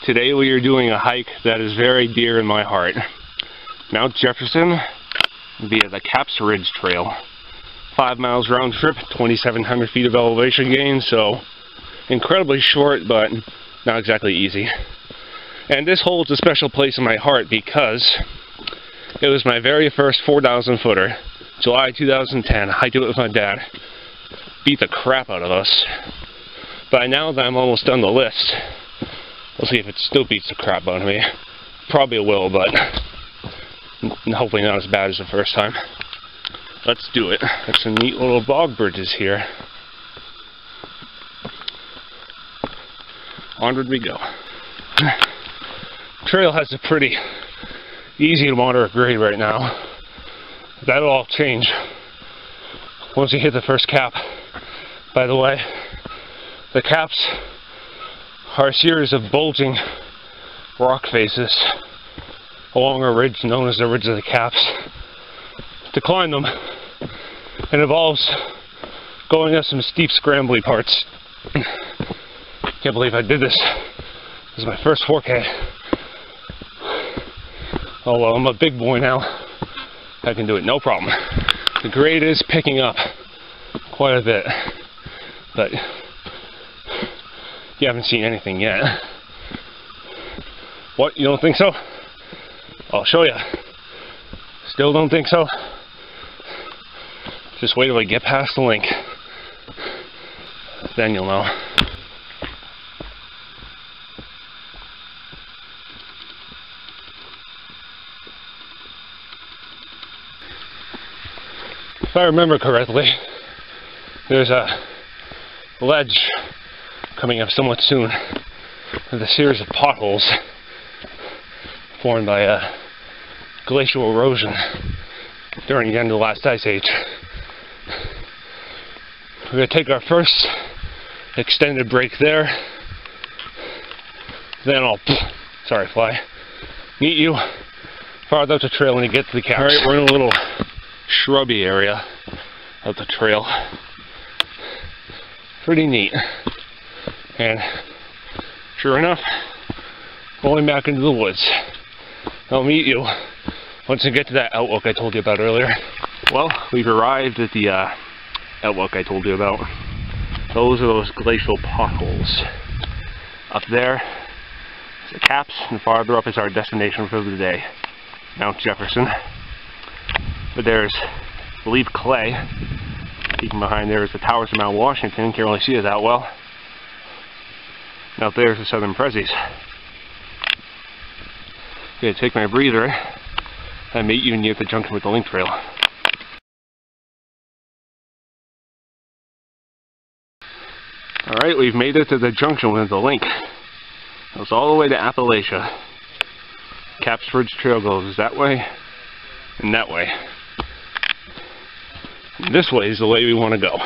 Today we are doing a hike that is very dear in my heart. Mount Jefferson via the Caps Ridge Trail. 5 miles round trip, 2,700 feet of elevation gain, so incredibly short, but not exactly easy. And this holds a special place in my heart because it was my very first 4,000 footer, July 2010. I hiked it with my dad. Beat the crap out of us. But now that I'm almost done the list, we'll see if it still beats the crap out of me. Probably it will, but hopefully not as bad as the first time. Let's do it. There's some neat little bog bridges here. Onward we go. Trail has a pretty easy to moderate grade right now. That'll all change once you hit the first cap. By the way, the caps are a series of bulging rock faces along a ridge known as the Ridge of the Caps. To climb them, it involves going up some steep scrambly parts. Can't believe I did this. This is my first 4K. Oh well, I'm a big boy now. I can do it, no problem. The grade is picking up quite a bit, but you haven't seen anything yet. What, you don't think so? I'll show you. Still don't think so? Just wait till I get past the link. Then you'll know. If I remember correctly, there's a ledge coming up somewhat soon with a series of potholes formed by glacial erosion during the end of the last ice age. We're going to take our first extended break there. Then I'll, sorry fly, meet you farther up the trail when you get to the caps. Alright, we're in a little shrubby area of the trail. Pretty neat. And sure enough, going back into the woods. I'll meet you once we get to that outlook I told you about earlier. Well, we've arrived at the outlook I told you about. Those are those glacial potholes. Up there is the caps, and farther up is our destination for the day, Mount Jefferson. But there's, I believe, clay. Peeking behind there is the towers of Mount Washington. Can't really see it that well. And out there's the Southern Prezzies. Okay, take my breather and meet you near the junction with the link trail. Alright, we've made it to the junction with the link. It goes all the way to Appalachia. Caps Ridge Trail goes that way and that way. And this way is the way we want to go.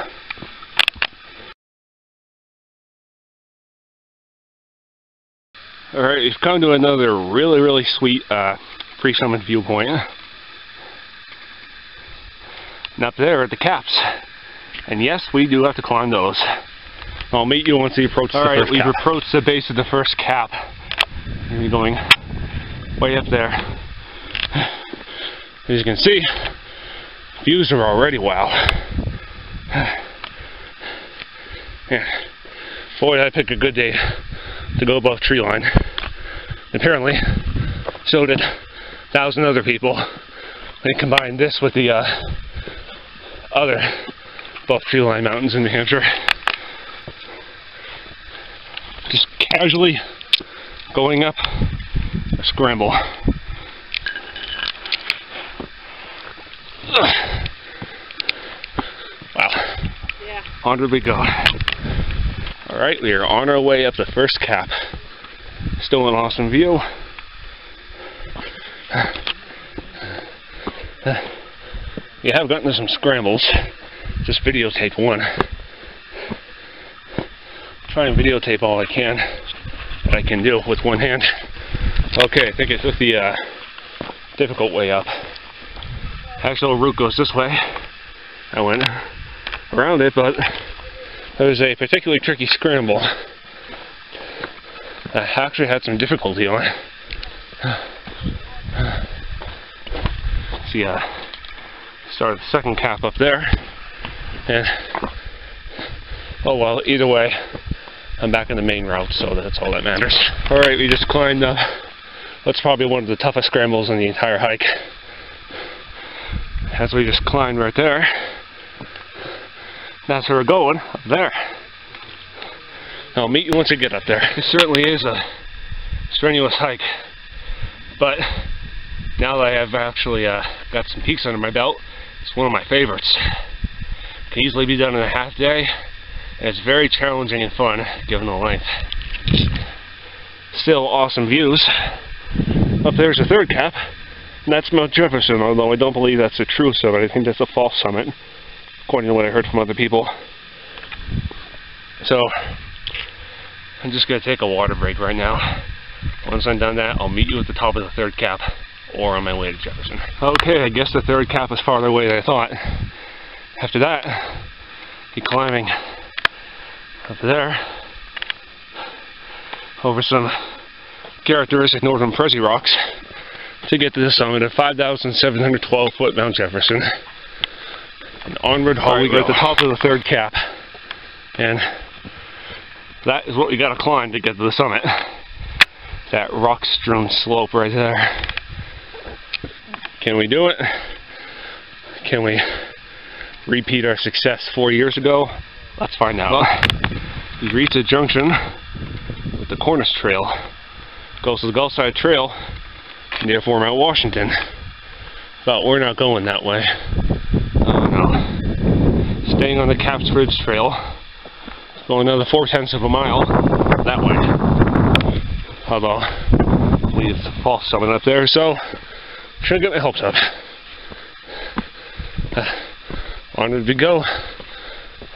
Alright, we've come to another really sweet pre-summit viewpoint. And up there are the caps. And yes, we do have to climb those. I'll meet you once we approach the first cap. Alright, we've approached the base of the first cap. We're going way up there. As you can see, views are already wow. Yeah. Boy, did I pick a good day to go above tree line. Apparently, so did 1,000 other people. They combined this with the other above tree line mountains in New Hampshire. Just casually going up a scramble. Wow. Yeah. Onward we go. Alright, we are on our way up the first cap. Still an awesome view. We have gotten to some scrambles. Just videotaped one. Try and videotape all I can that I can do with one hand. Okay, I think I took the difficult way up. Actual route goes this way. I went around it, but It was a particularly tricky scramble. I actually had some difficulty on. See, started the second cap up there, and oh well, either way, I'm back in the main route, so that's all that matters. Alright, we just climbed up. That's probably one of the toughest scrambles in the entire hike. As we just climbed right there, that's where we're going, up there. I'll meet you once you get up there. It certainly is a strenuous hike, but now that I have actually got some peaks under my belt, it's one of my favorites. It can easily be done in a half day, and it's very challenging and fun given the length. Still awesome views. Up there's the third cap, and that's Mount Jefferson, although I don't believe that's a true summit. I think that's a false summit, according to what I heard from other people. So I'm just going to take a water break right now. Once I'm done that, I'll meet you at the top of the third cap, or on my way to Jefferson. Okay, I guess the third cap is farther away than I thought. After that, be climbing up there, over some characteristic northern Prezi rocks, to get to the summit of 5,712 foot Mount Jefferson. And onward, we're at the top of the third cap, and that is what we gotta climb to get to the summit. That rock-strewn slope right there. Can we do it? Can we repeat our success 4 years ago? Let's find out. Well, we reached a junction with the Cornice Trail. Goes to the Gulf Side Trail near Mount Washington. But we're not going that way. Oh no. Staying on the Caps Ridge Trail. Going another 4/10 of a mile that way. Although, we have the false summit up there, so should get my hopes up. Onward we go.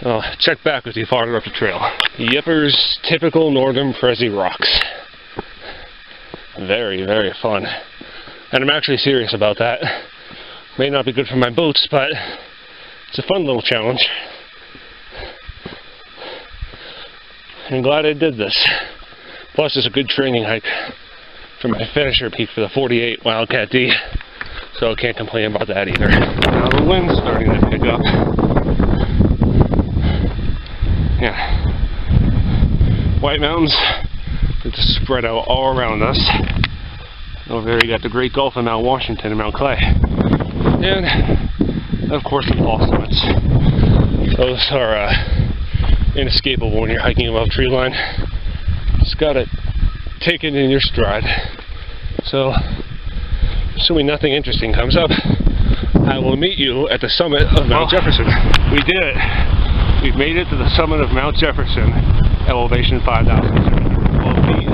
I'll check back with you farther up the trail. Yippers, typical northern Prezi rocks. Very, very fun. And I'm actually serious about that. May not be good for my boots, but it's a fun little challenge. I'm glad I did this. Plus, it's a good training hike for my finisher peak for the 48 Wildcat D. So I can't complain about that either. Now the wind's starting to pick up. Yeah. White Mountains are just spread out all around us. Over there you got the Great Gulf of Mount Washington and Mount Clay. And, of course, the false summits. Those are inescapable when you're hiking above tree line. Just gotta take it in your stride. So, assuming nothing interesting comes up, I will meet you at the summit of Mount Jefferson. We did it. We've made it to the summit of Mount Jefferson, elevation 5,712 feet.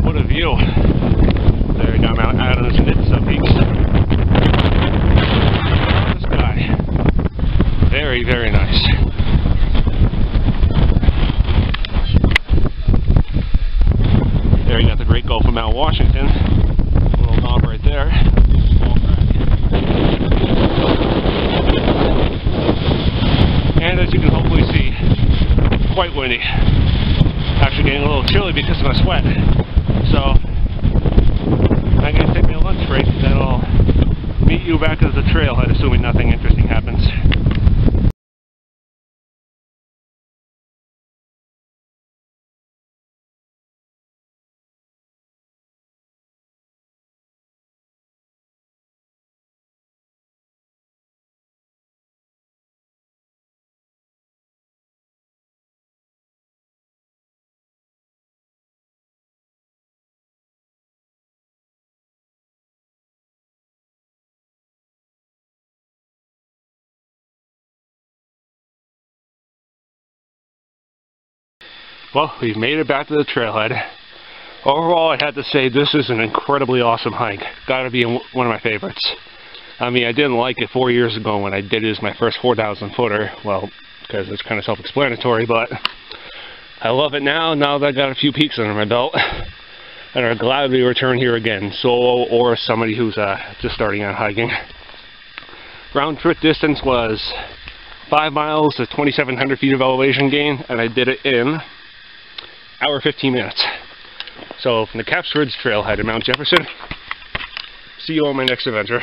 What a view. There you got Mount Adams and its peaks. The sky. Very, very nice. There you got the Great Gulf of Mount Washington. A little knob right there. And as you can hopefully see, quite windy. Actually getting a little chilly because of my sweat. So, I'm going to take me a lunch break, then I'll meet you back at the trailhead, assuming nothing interesting happens. Well, we've made it back to the trailhead. Overall, I had to say this is an incredibly awesome hike. Gotta be one of my favorites. I mean, I didn't like it 4 years ago when I did it as my first 4,000 footer. Well, because it's kind of self-explanatory, but I love it now that I got a few peaks under my belt. And I'm glad we return here again, solo or somebody who's just starting out hiking. Round trip distance was 5 miles to 2,700 feet of elevation gain, and I did it in hour 15 minutes. So from the Caps Ridge Trailhead in Mount Jefferson, see you on my next adventure.